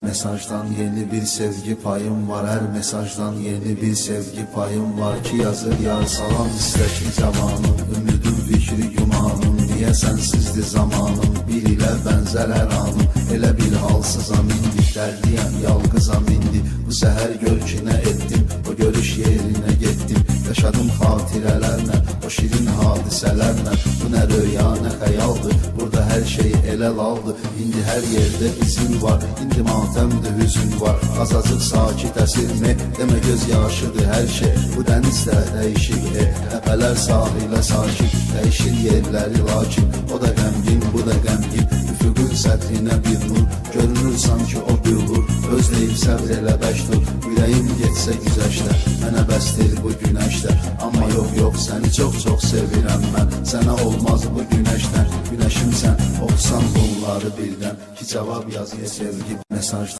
mesajdan yeni bir sevgi payım var. Her mesajdan yeni bir sevgi payım var ki yazır yar salam istekli zamanım. Ümidim fikri gümanım, niye sensizdi zamanım. Bir ile benzer her anım, elə bir halsızam indi. Dərdiyəm yalqızam indi, bu səhər gör ki nə etdim. O görüş yerinə getdim, yaşadım xatirələrlə, o şirin hadisələrlə. Bu nə röya nə xəyaldır, burada hər şey elə laldır. İndi hər yerdə izin var, indi matəmdir hüzün var. Azacıq sakit əsirmi, demə göz yaşıdır hər şey. Bu dənizdə dəyişir təpələr sahilə sakit. Dəyişir yerləri lakin, o da qəmgin bu da qəmgin. Üfüqün səthinə bir nur, görünür sanki o bülbül. Özləyib səbr elə bəş dur, ürəyim getsə güzəşdə. Mənə bəsdir bu günəşdə, amma yox səni çox sevirəm mən. Sənə olmaz bu günəşdən, günəşimsən, oxusan bunları birdən. Ki cavab yazıya sevgi mesajdan